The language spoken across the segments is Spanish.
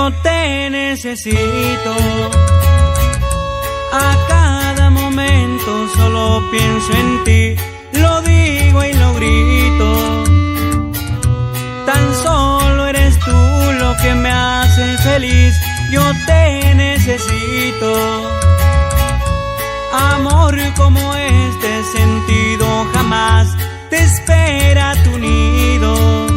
yo te necesito. A cada momento solo pienso en ti, lo digo y lo grito. Tan solo eres tú lo que me hace feliz, yo te necesito. Amor como este sentido jamás te espera tu nido.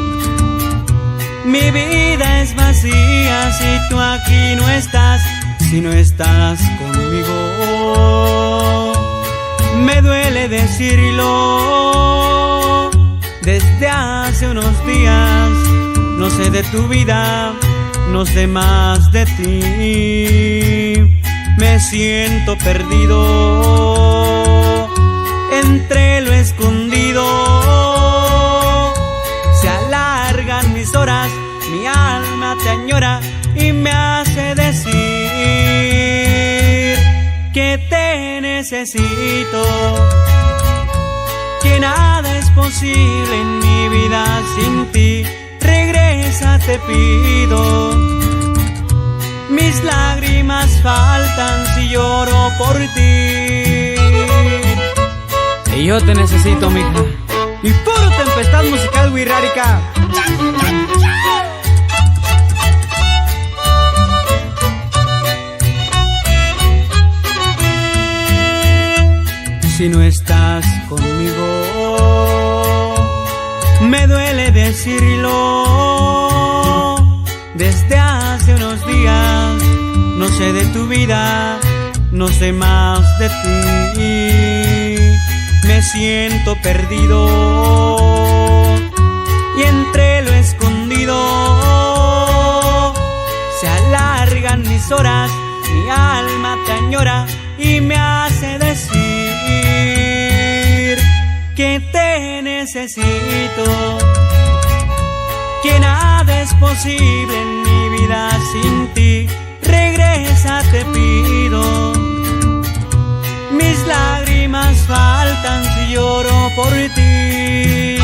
Mi vida es vacía si tú aquí no estás, si no estás conmigo. Me duele decirlo, desde hace unos días no sé de tu vida, no sé más de ti. Me siento perdido entre lo escondido. Se alargan mis horas, mi alma te añora y me hace decir que te necesito, que nada es posible en mi vida sin ti. Regresa, te pido. Mis lágrimas faltan si lloro por ti. Y yo te necesito, mija. Y puro tempestad musical, Wirrárica. Si no estás conmigo, me duele decirlo. Desde hace unos días no sé de tu vida, no sé más de ti. Me siento perdido y entre lo escondido se alargan mis horas, mi alma te añora y me hace decir que te necesito, que nada es posible en mi vida sin ti. Regresa, te pido. Mis lágrimas faltan si lloro por ti.